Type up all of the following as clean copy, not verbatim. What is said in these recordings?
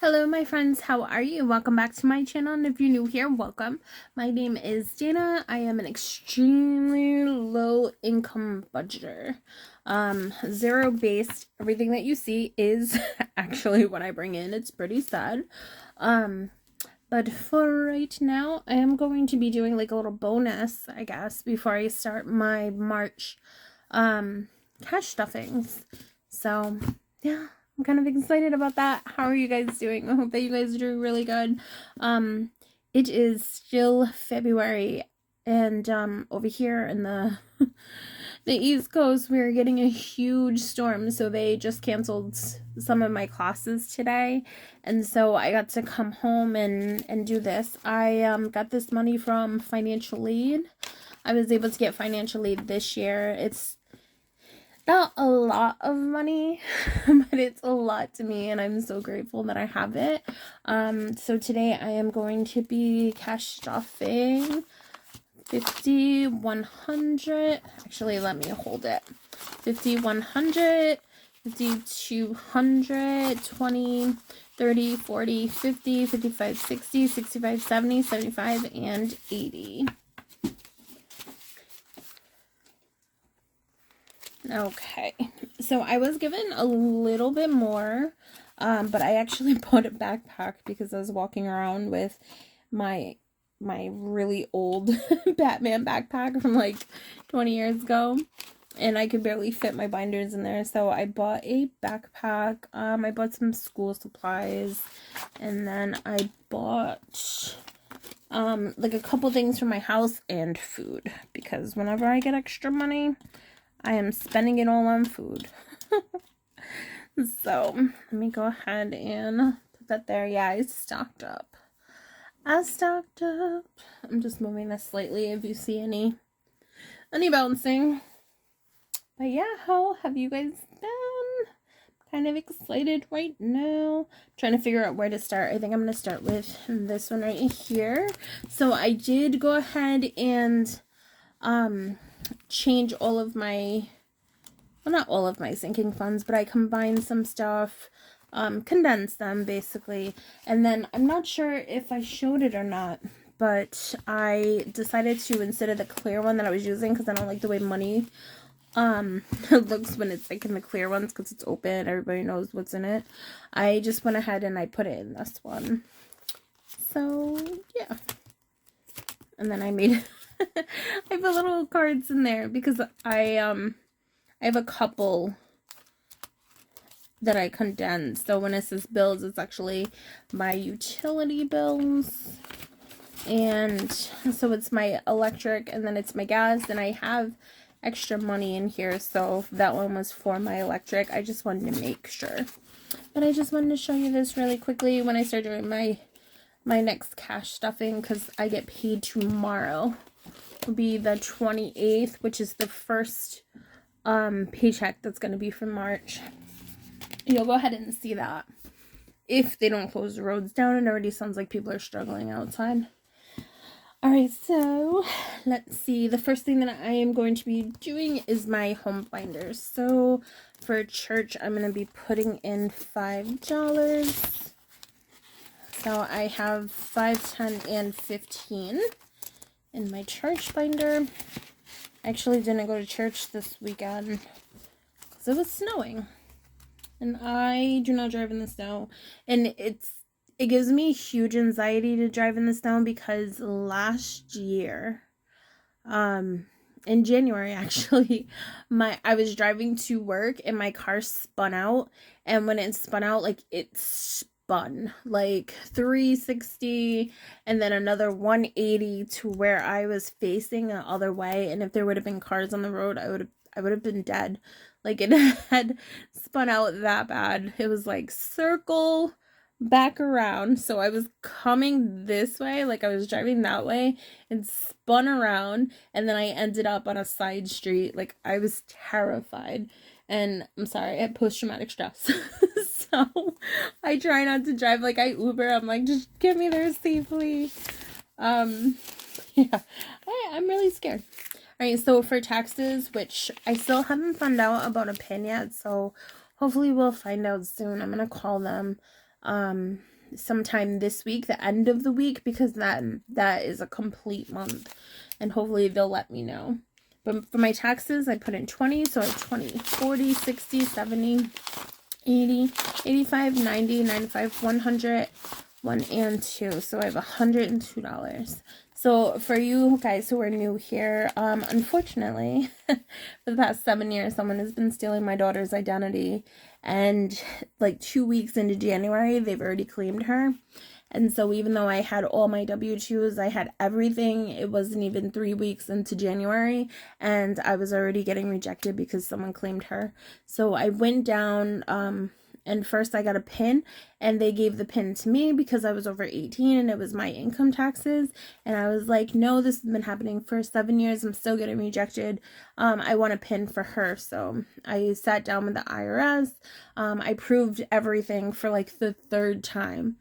Hello my friends, how are you? Welcome back to my channel, and if you're new here, welcome. My name is Dana. I am an extremely low income budgeter. Zero based. Everything that you see is actually what I bring in. It's pretty sad. But for right now, I am going to be doing like a little bonus, I guess, before I start my March cash stuffings. So yeah, I'm kind of excited about that. How are you guys doing? I hope that you guys are doing really good. It is still February, and over here in the the East Coast, we're getting a huge storm, so they just canceled some of my classes today, and so I got to come home and do this. I got this money from financial aid. I was able to get financial aid this year. It's not a lot of money, but it's a lot to me, and I'm so grateful that I have it. So today I am going to be cash stuffing 50, 100, actually let me hold it, 50, 100, 50, 200, 20, 30, 40, 50, 55, 60, 65, 70, 75, and 80. Okay, so I was given a little bit more, but I actually bought a backpack because I was walking around with my really old Batman backpack from like 20 years ago, and I could barely fit my binders in there, so I bought a backpack. I bought some school supplies, and then I bought like a couple things for my house and food, because whenever I get extra money, I am spending it all on food. So let me go ahead and put that there. Yeah, I stocked up. I'm just moving this slightly if you see any bouncing. But yeah, how have you guys been? Kind of excited right now. Trying to figure out where to start. I think I'm going to start with this one right here. So I did go ahead and change all of my, well, not all of my sinking funds, but I combined some stuff, condensed them basically, and then I'm not sure if I showed it or not, but I decided to, instead of the clear one that I was using, because I don't like the way money looks when it's like in the clear ones, because it's open, everybody knows what's in it, I just went ahead and I put it in this one. So yeah, and then I made I put little cards in there because I have a couple that I condensed. So when it says bills, it's actually my utility bills. And so it's my electric, and then it's my gas, and I have extra money in here. So that one was for my electric. I just wanted to make sure. But I just wanted to show you this really quickly when I start doing my next cash stuffing, because I get paid tomorrow. Will be the 28th, which is the first paycheck that's going to be for March. You'll go ahead and see that if they don't close the roads down. It already sounds like people are struggling outside. Alright, so let's see. The first thing that I am going to be doing is my home binders. So for church, I'm going to be putting in $5. So I have 5, 10, and 15 in my church binder. I actually didn't go to church this weekend because it was snowing, and I do not drive in the snow, and it gives me huge anxiety to drive in the snow, because last year in January actually, I was driving to work and my car spun out, and when it spun out, like it spun like 360 and then another 180 to where I was facing the other way, and if there would have been cars on the road, I would have been dead. Like, it had spun out that bad. It was like circle back around. So I was coming this way, like I was driving that way, and spun around, and then I ended up on a side street. Like, I was terrified. And I'm sorry, I had post-traumatic stress. So I try not to drive. Like, I Uber. I'm like, just get me there safely. Yeah, I'm really scared. Alright, so for taxes, which I still haven't found out about a PIN yet, so hopefully we'll find out soon. I'm gonna call them. sometime this week, the end of the week, because that is a complete month, and hopefully they'll let me know. But for my taxes, I put in 20, so I have 20, 40, 60, 70, 80, 85, 90, 95, 100, 1 and 2. So I have $102. So for you guys who are new here, unfortunately, for the past 7 years, someone has been stealing my daughter's identity. And like 2 weeks into January, they've already claimed her. And so even though I had all my W-2s, I had everything, it wasn't even 3 weeks into January, and I was already getting rejected because someone claimed her. So I went down, and first I got a PIN, and they gave the PIN to me because I was over 18 and it was my income taxes. And I was like, no, this has been happening for 7 years. I'm still getting rejected. I want a PIN for her. So I sat down with the IRS. I proved everything for like the 3rd time.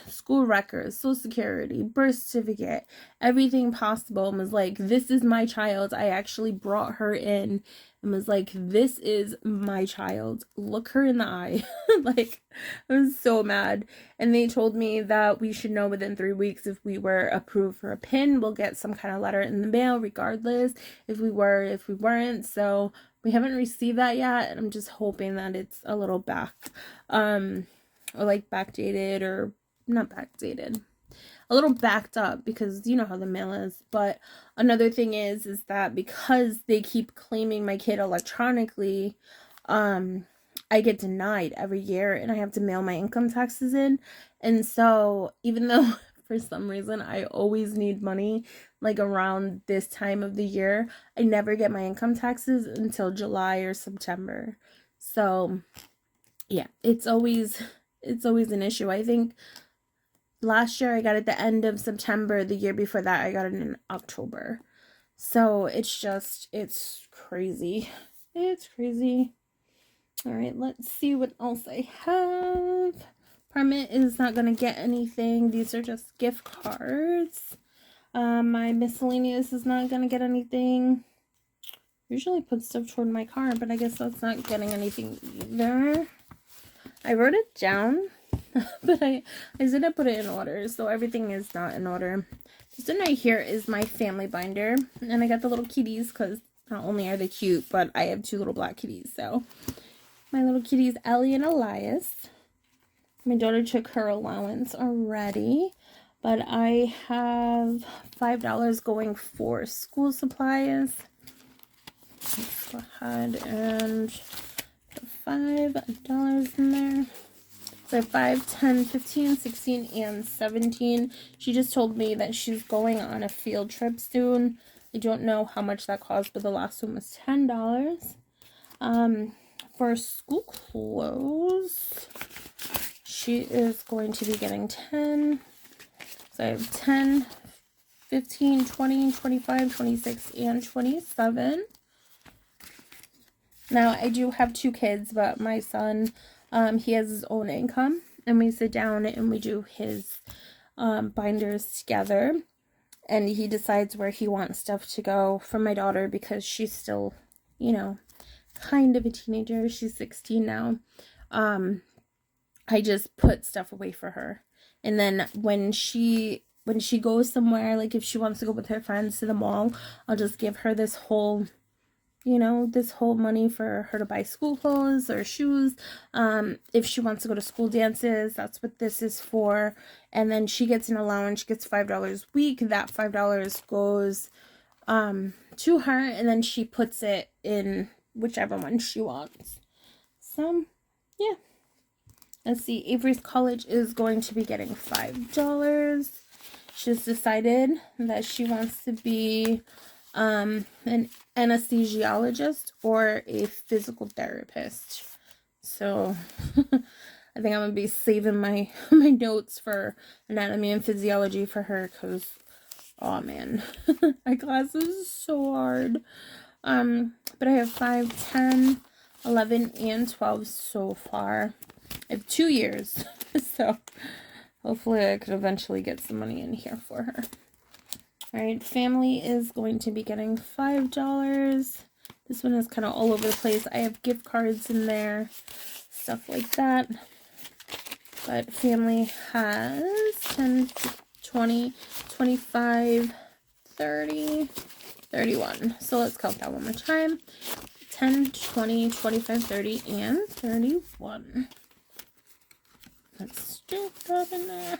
School records, social security, birth certificate, everything possible, and was like, this is my child. I actually brought her in and was like, this is my child. Look her in the eye. Like, I was so mad. And they told me that we should know within 3 weeks if we were approved for a PIN. We'll get some kind of letter in the mail regardless if we were, if we weren't. So we haven't received that yet, and I'm just hoping that it's a little back, or like backdated, or not backdated, a little backed up, because you know how the mail is. But another thing is that because they keep claiming my kid electronically, I get denied every year, and I have to mail my income taxes in. And so even though for some reason I always need money like around this time of the year, I never get my income taxes until July or September. So yeah, it's always an issue. I think last year I got it at the end of September. The year before that I got it in October. So it's crazy. It's crazy. All right, let's see what else I have. Apartment is not going to get anything. These are just gift cards. My miscellaneous is not going to get anything. Usually put stuff toward my car, but I guess that's not getting anything either. I wrote it down, but I didn't put it in order, so everything is not in order. This one right here is my family binder, and I got the little kitties because not only are they cute, but I have 2 little black kitties. So my little kitties, Ellie and Elias. My daughter took her allowance already, but I have $5 going for school supplies. Let's go ahead and put $5 in there. So I have 5, 10, 15, 16, and 17. She just told me that she's going on a field trip soon. I don't know how much that cost, but the last one was $10. For school clothes, she is going to be getting 10. So I have 10, 15, 20, 25, 26, and 27. Now, I do have 2 kids, but my son, he has his own income, and we sit down and we do his binders together, and he decides where he wants stuff to go for my daughter because she's still, you know, kind of a teenager. She's 16 now. I just put stuff away for her, and then when she goes somewhere, like if she wants to go with her friends to the mall, I'll just give her this whole, you know, this whole money for her to buy school clothes or shoes. If she wants to go to school dances, that's what this is for. And then she gets an allowance. She gets $5 a week. That $5 goes to her, and then she puts it in whichever one she wants. So yeah, let's see. Avery's college is going to be getting $5. She's decided that she wants to be an anesthesiologist or a physical therapist. So I think I'm gonna be saving my notes for anatomy and physiology for her, because oh man, my class is so hard. But I have 5, 10, 11, and 12 so far. I have 2 years, so hopefully I could eventually get some money in here for her. Alright, family is going to be getting $5. This one is kind of all over the place. I have gift cards in there, stuff like that. But family has 10, 20, 25, 30, 31. So let's count that one more time. 10, 20, 25, 30, and 31. Let's stick that in there.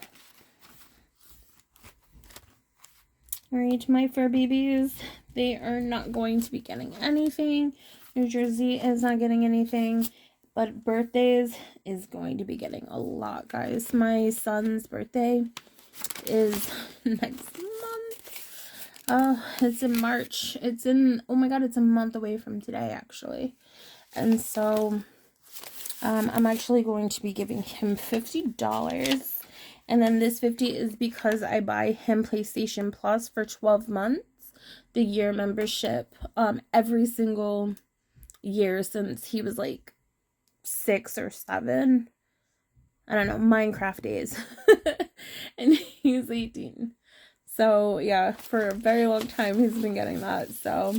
Alright, my fur babies, they are not going to be getting anything. New Jersey is not getting anything. But birthdays is going to be getting a lot, guys. My son's birthday is next month. It's in March. It's in, oh my god, it's a month away from today, actually. And so, I'm actually going to be giving him $50. And then this $50 is because I buy him PlayStation Plus for 12 months. The year membership, every single year since he was like 6 or 7. I don't know, Minecraft days. And he's 18. So yeah, for a very long time he's been getting that. So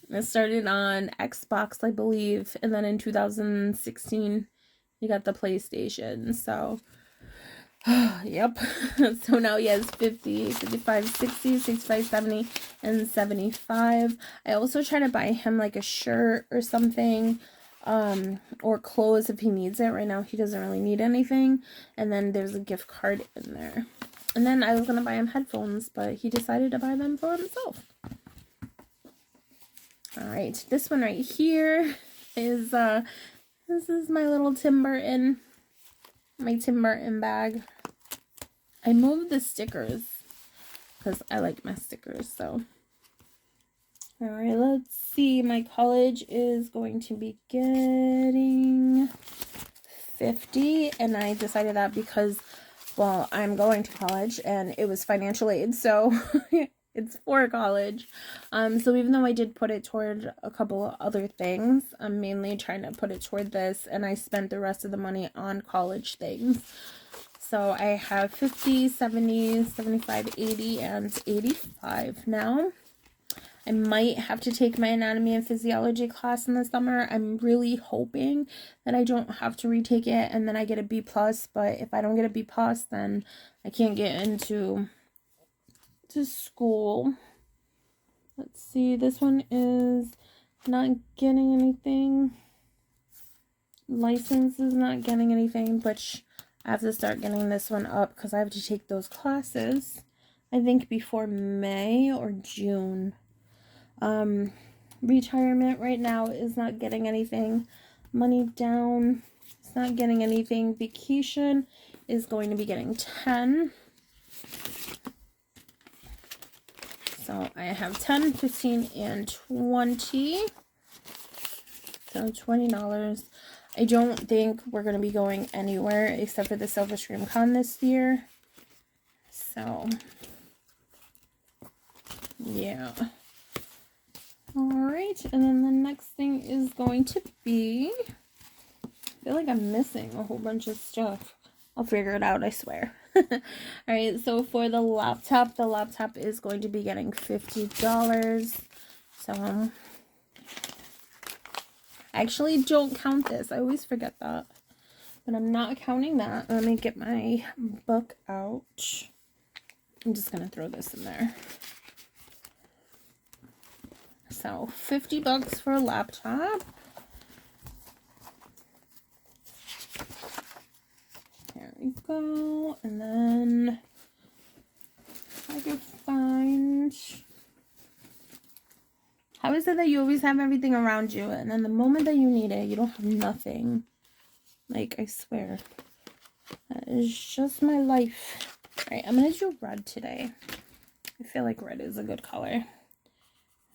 it started on Xbox, I believe, and then in 2016 he got the PlayStation. So yep. So now he has 50, 55, 60, 65, 70, and 75. I also try to buy him like a shirt or something, or clothes if he needs it. Right now he doesn't really need anything. And then there's a gift card in there. And then I was gonna buy him headphones, but he decided to buy them for himself. Alright, this one right here is this is my little Tim Burton, my Tim Burton bag. I moved the stickers because I like my stickers. So alright, let's see. My college is going to be getting $50, and I decided that because, well, I'm going to college and it was financial aid, so it's for college. So even though I did put it toward a couple of other things, I'm mainly trying to put it toward this, and I spent the rest of the money on college things. So I have 50, 70, 75, 80, and 85 now. I might have to take my anatomy and physiology class in the summer. I'm really hoping that I don't have to retake it and then I get a B+. But if I don't get a B+, then I can't get into school. Let's see. This one is not getting anything. License is not getting anything, but I have to start getting this one up because I have to take those classes, I think, before May or June. Retirement right now is not getting anything. Money down, it's not getting anything. Vacation is going to be getting 10. So I have 10, 15, and 20. So $20. I don't think we're going to be going anywhere except for the Silver Scream Con this year. So, yeah. Alright, and then the next thing is going to be, I feel like I'm missing a whole bunch of stuff. I'll figure it out, I swear. Alright, so for the laptop is going to be getting $50. So, I actually don't count this. I always forget that. But I'm not counting that. Let me get my book out. I'm just going to throw this in there. So, $50 for a laptop. There we go. And then I can find... How is it that you always have everything around you, and then the moment that you need it, you don't have nothing? Like, I swear. That is just my life. Alright, I'm going to do red today. I feel like red is a good color.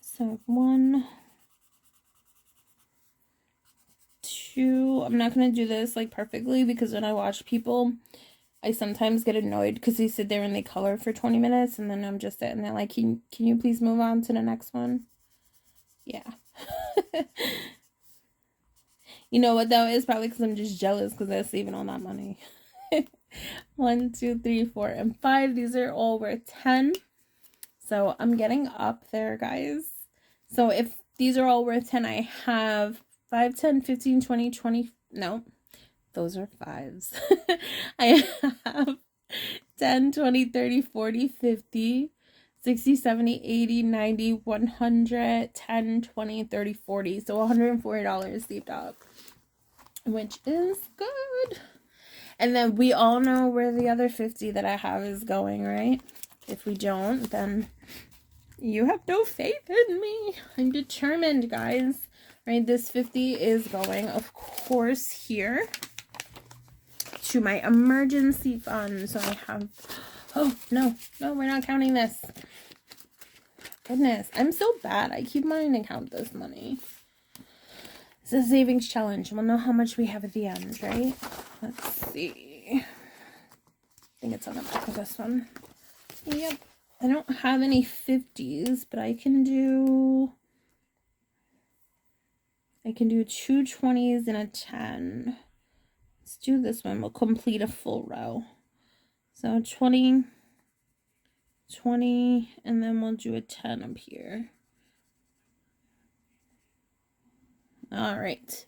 So, 1, 2. I'm not going to do this, like, perfectly, because when I watch people, I sometimes get annoyed because they sit there and they color for 20 minutes, and then I'm just sitting there like, can you please move on to the next one? Yeah. You know what, though? It's probably because I'm just jealous because they're saving all that money. 1, 2, 3, 4, and 5. These are all worth 10. So I'm getting up there, guys. So if these are all worth 10, I have 5, 10, 15, 20, 20. No. those are 5s. I have 10, 20, 30, 40, 50, 60, 70, 80, 90, 100, 10, 20, 30, 40. So $140 saved up, which is good. And then we all know where the other 50 that I have is going, right? If we don't, then you have no faith in me. I'm determined, guys. Right, this 50 is going, of course, here to my emergency fund. So I have, oh, no, we're not counting this. Goodness, I'm so bad. I keep wanting to count this money. It's a savings challenge. We'll know how much we have at the end, right? Let's see. I think it's on the back of this one. Yep. I don't have any 50s, but I can do 2 20s and a 10. Let's do this one. We'll complete a full row. So 20, 20, and then we'll do a 10 up here. All right.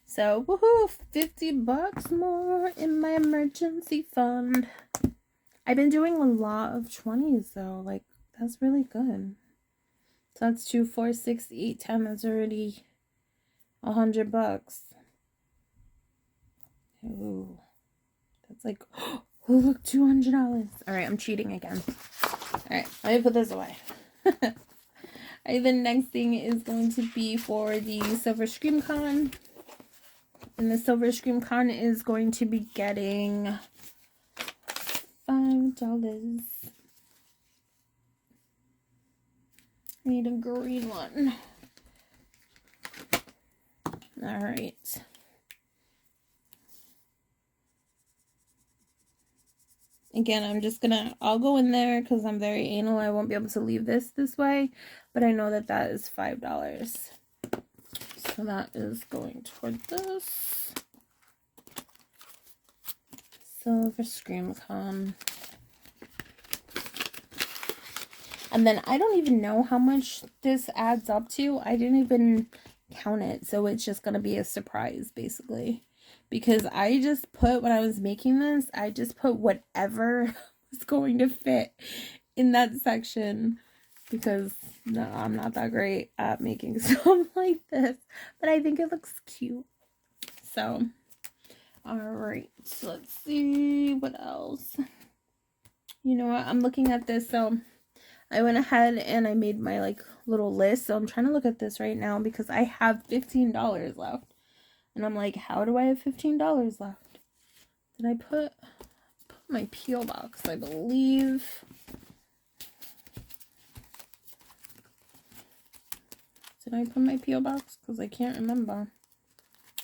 So, woohoo, $50 more in my emergency fund. I've been doing a lot of 20s though. Like, that's really good. So that's 2, 4, 6, 8, 10. That's already $100. Ooh. That's like, oh, look, $200. All right, I'm cheating again. All right, let me put this away. All right, the next thing is going to be for the Silver Scream Con. And the Silver Scream Con is going to be getting $5. I need a green one. All right. Again, I'll go in there because I'm very anal. I won't be able to leave this way, but I know that that is $5. So that is going toward this. Silver Scream Con. And then I don't even know how much this adds up to. I didn't even count it. So it's just going to be a surprise, basically. Because I just put, when I was making this, I just put whatever was going to fit in that section. Because no, I'm not that great at making stuff like this. But I think it looks cute. So, alright. So let's see what else. You know what? I'm looking at this. So, I went ahead and I made my like little list. So, I'm trying to look at this right now because I have $15 left. And I'm like, how do I have $15 left? Did I put my P.O. box, I believe. Did I put my P.O. box? Because I can't remember.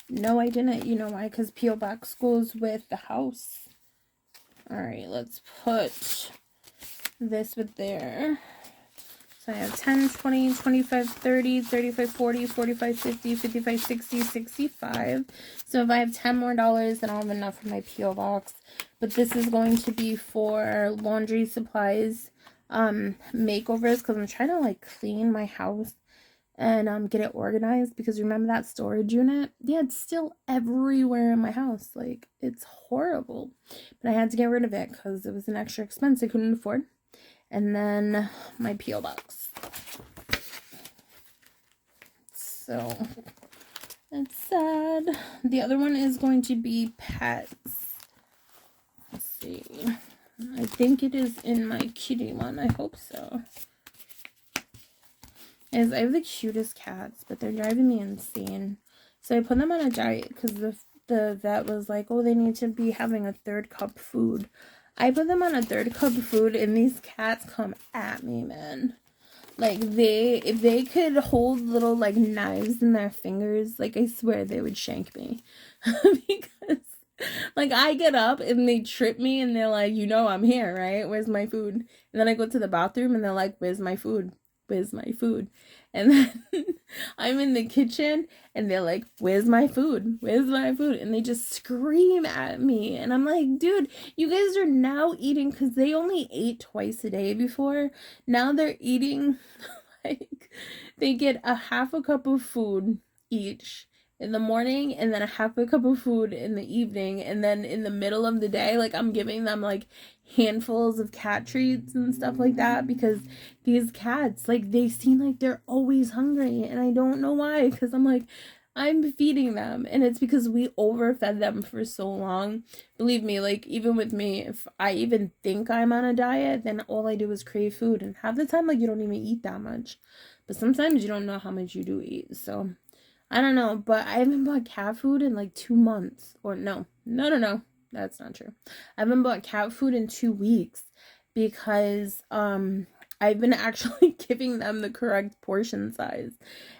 No, I didn't. You know why? Because P.O. box goes with the house. Alright, let's put this with there. So I have 10, 20, 25, 30, 35, 40, 45, 50, 55, 60, 65. So if I have 10 more dollars, then I'll have enough for my P.O. box. But this is going to be for laundry supplies, makeovers, because I'm trying to like clean my house and get it organized. Because remember that storage unit? Yeah, it's still everywhere in my house. Like, it's horrible. But I had to get rid of it because it was an extra expense I couldn't afford. And then my P.O. box. So, that's sad. The other one is going to be pets. Let's see. I think it is in my kitty one. I hope so. I have the cutest cats, but they're driving me insane. So I put them on a diet because the vet was like, oh, they need to be having a 3rd cup food. I put them on a 3rd cup of food, and these cats come at me, man. Like, if they could hold little, like, knives in their fingers, like, I swear they would shank me. Because, like, I get up, and they trip me, and they're like, you know I'm here, right? Where's my food? And then I go to the bathroom, and they're like, where's my food? Where's my food? And then I'm in the kitchen and they're like, where's my food? Where's my food? And they just scream at me. And I'm like, dude, you guys are now eating, because they only ate twice a day before. Now they're eating, like, they get a half a cup of food each. in the morning and then a half a cup of food in the evening, and then in the middle of the day, like, I'm giving them like handfuls of cat treats and stuff like that, because these cats, like, they seem like they're always hungry, and I don't know why, because I'm like, I'm feeding them, and it's because we overfed them for so long. Believe me, like, even with me, if I even think I'm on a diet, then all I do is crave food, and half the time, like, you don't even eat that much, but sometimes you don't know how much you do eat. So I don't know, but I haven't bought cat food in like 2 months. Or no, that's not true. I haven't bought cat food in 2 weeks, because I've been actually giving them the correct portion size,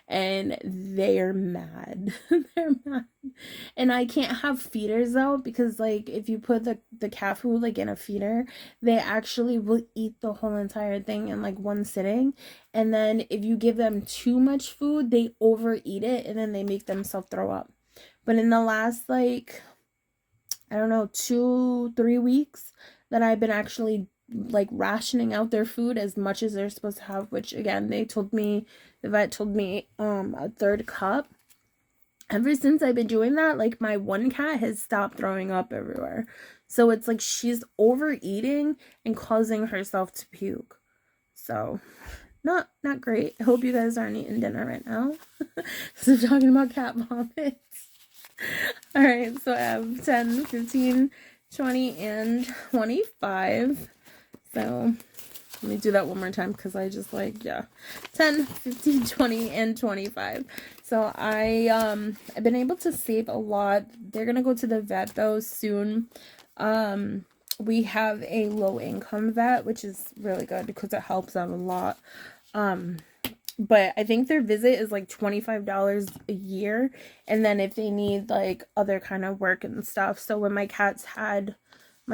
and they're mad. They're mad. And I can't have feeders out, because like, if you put the cat food like in a feeder, they actually will eat the whole entire thing in like one sitting. And then if you give them too much food, they overeat it, and then they make themselves throw up. But in the last, like, I don't know, 2-3 weeks, that I've been actually like rationing out their food as much as they're supposed to have, which again, the vet told me a third cup. Ever since I've been doing that, like, my one cat has stopped throwing up everywhere. So it's like she's overeating and causing herself to puke. So not great. I hope you guys aren't eating dinner right now. So we're talking about cat vomits. All right, so I have 10, 15, 20, and 25. So let me do that one more time, because I just like, yeah. 10, 15, 20, and 25. So I've been able to save a lot. They're going to go to the vet, though, soon. We have a low-income vet, which is really good, because it helps out a lot. But I think their visit is like $25 a year. And then if they need like other kind of work and stuff. So when my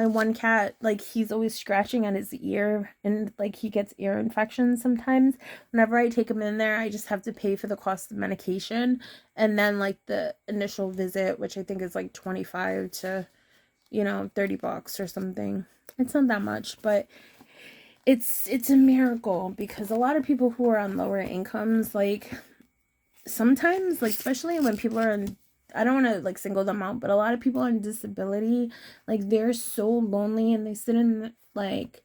one cat, like, he's always scratching at his ear, and like, he gets ear infections sometimes. Whenever I take him in there, I just have to pay for the cost of medication, and then like the initial visit, which I think is like 25 to, $30 or something. It's not that much, but it's a miracle, because a lot of people who are on lower incomes, like, sometimes, like, especially when people are on, I don't want to like single them out, but a lot of people on disability, like, they're so lonely, and they sit in, like,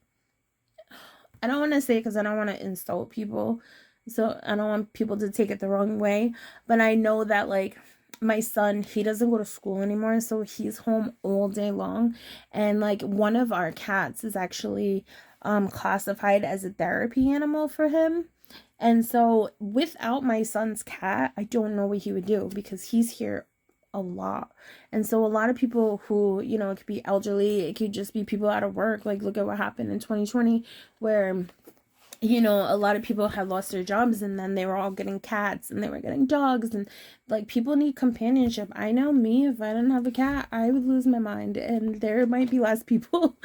I don't want to say, because I don't want to insult people, so I don't want people to take it the wrong way, but I know that, like, my son, he doesn't go to school anymore, so he's home all day long, and like, one of our cats is actually classified as a therapy animal for him. And so without my son's cat, I don't know what he would do, because he's here a lot. And so a lot of people who, it could be elderly, it could just be people out of work. Like, look at what happened in 2020, where, a lot of people had lost their jobs, and then they were all getting cats, and they were getting dogs, and like, people need companionship. I know me, if I didn't have a cat, I would lose my mind, and there might be less people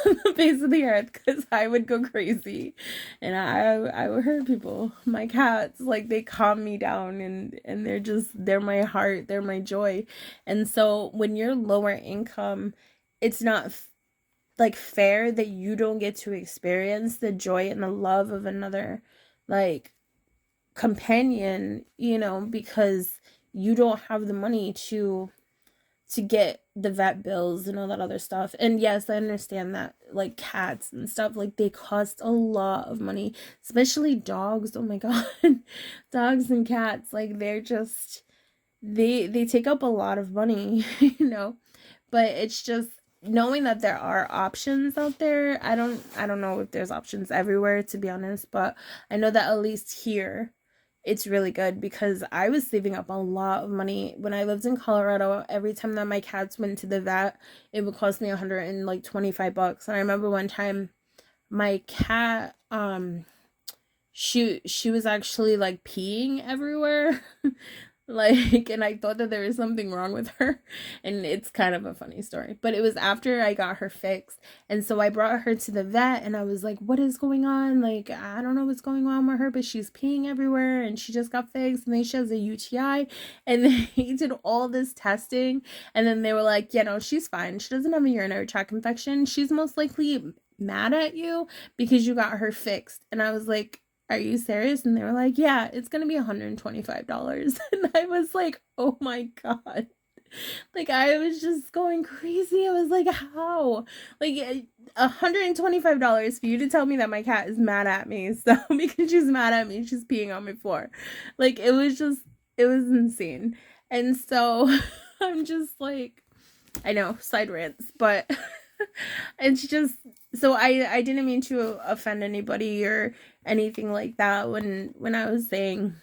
on the face of the earth, because I would go crazy, and I would hurt people. My cats, like, they calm me down, and they're my heart, they're my joy. And so when you're lower income, it's not like fair that you don't get to experience the joy and the love of another, like, companion, because you don't have the money to get the vet bills and all that other stuff. And yes, I understand that, like, cats and stuff, like, they cost a lot of money, especially dogs. Oh my god. Dogs and cats, like, they're just, they take up a lot of money. But it's just knowing that there are options out there. I don't know if there's options everywhere, to be honest, but I know that at least here it's really good, because I was saving up a lot of money when I lived in Colorado. Every time that my cats went to the vet, it would cost me $125. And I remember one time my cat, she was actually like peeing everywhere. Like, and I thought that there was something wrong with her, and it's kind of a funny story, but it was after I got her fixed. And so I brought her to the vet, and I was like, what is going on? Like, I don't know what's going on with her, but she's peeing everywhere, and she just got fixed, and then she has a UTI. And they did all this testing, and then they were like, she's fine, she doesn't have a urinary tract infection, she's most likely mad at you because you got her fixed. And I was like, are you serious? And they were like, yeah, it's going to be $125. And I was like, oh my God. Like, I was just going crazy. I was like, how? Like, $125 for you to tell me that my cat is mad at me. So, because she's mad at me, she's peeing on my floor. Like, it was insane. And so, I'm just like, I know, side rants, but it's just, so I didn't mean to offend anybody or anything like that when I was saying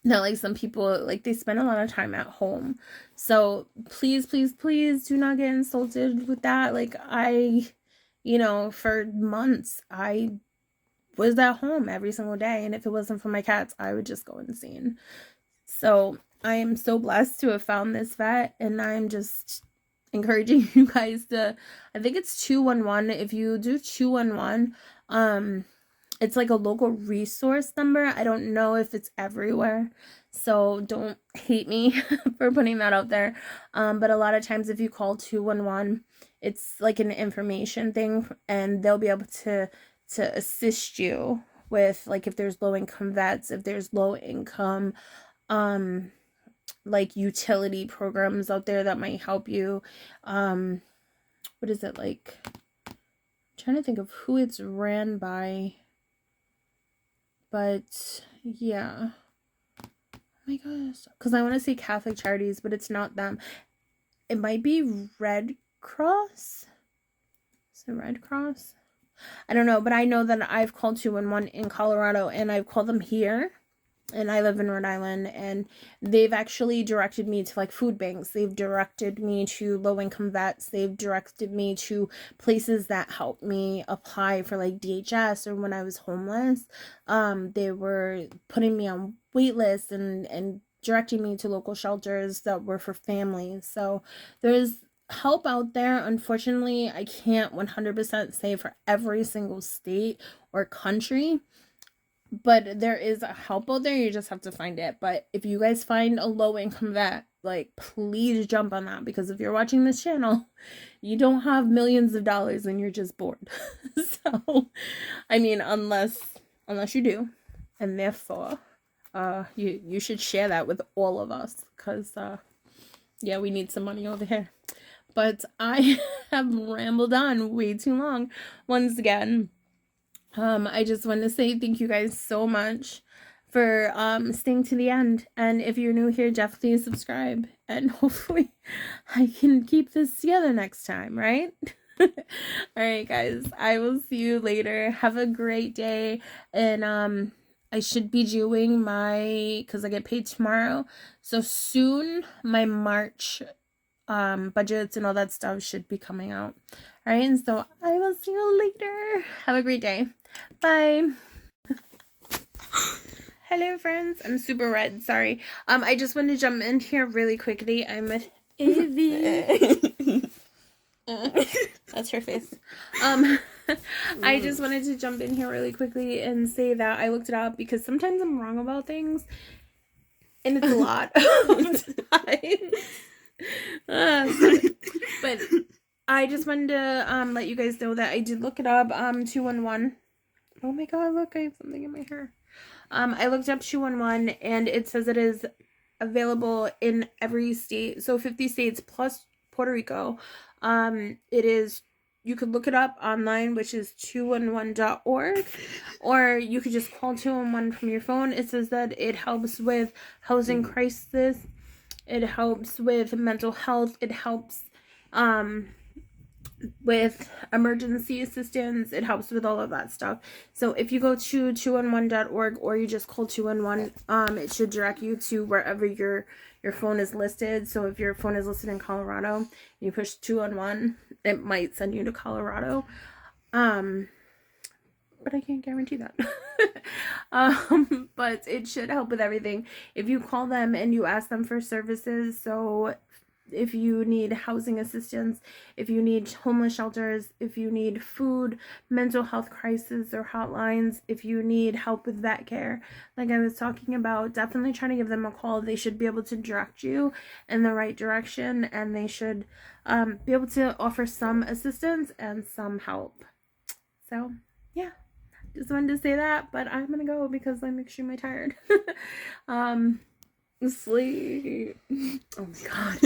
that, like, some people, like, they spend a lot of time at home. So please, please, please do not get insulted with that. Like, for months, I was at home every single day. And if it wasn't for my cats, I would just go insane. So I am so blessed to have found this vet. And I'm just encouraging you guys to, I think it's 211. If you do 211, it's like a local resource number. I don't know if it's everywhere, so don't hate me for putting that out there. But a lot of times if you call 211, it's like an information thing, and they'll be able to assist you with, like, if there's low income vets, if there's low income like utility programs out there that might help you. What is it, like, I'm trying to think of who it's ran by. But yeah, oh my gosh, because I want to say Catholic Charities, but it's not them. It might be Red Cross. Is it Red Cross? I don't know, but I know that I've called 211 in Colorado, and I've called them here, and I live in Rhode Island, and they've actually directed me to, like, food banks. They've directed me to low-income vets. They've directed me to places that helped me apply for, like, DHS, or when I was homeless. They were putting me on wait lists and directing me to local shelters that were for families. So there's help out there. Unfortunately, I can't 100% say for every single state or country, but there is a help out there. You just have to find it. But if you guys find a low income vet, like, please jump on that, because if you're watching this channel, you don't have millions of dollars and you're just bored. So, I mean, unless you do, and therefore you should share that with all of us, because yeah, we need some money over here. But I have rambled on way too long once again. I just want to say thank you guys so much for staying to the end. And if you're new here, definitely subscribe. And hopefully I can keep this together next time, right? Alright, guys. I will see you later. Have a great day. And I should be doing because I get paid tomorrow. So soon my March budgets and all that stuff should be coming out. Alright, and so I will see you later. Have a great day. Bye. Hello, friends. I'm super red. Sorry. I just want to jump in here really quickly. I'm with Evie. That's her face. I just wanted to jump in here really quickly and say that I looked it up, because sometimes I'm wrong about things, and it's a lot of times. But I just wanted to let you guys know that I did look it up. 211. Oh my god, look, I have something in my hair. I looked up 211, and it says it is available in every state. So 50 states plus Puerto Rico. It is, you could look it up online, which is 211.org, or you could just call 211 from your phone. It says that it helps with housing crisis. It helps with mental health. It helps with emergency assistance. It helps with all of that stuff. So if you go to 211.org, or you just call 211, it should direct you to wherever your phone is listed. So if your phone is listed in Colorado, you push 211, it might send you to Colorado. But I can't guarantee that. But it should help with everything. If you call them and you ask them for services, so if you need housing assistance, if you need homeless shelters, if you need food, mental health crisis or hotlines, if you need help with vet care, like I was talking about, definitely try to give them a call. They should be able to direct you in the right direction, and they should be able to offer some assistance and some help. So, yeah. Just wanted to say that, but I'm gonna go because I'm extremely tired. Sleep. Oh my god.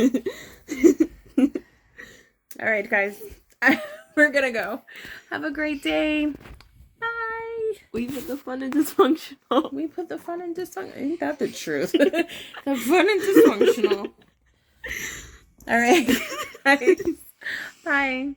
All right, guys. We're gonna go. Have a great day. Bye. We put the fun in dysfunctional. We put the fun in dysfunctional. Ain't that the truth? The fun in dysfunctional. All right. Bye.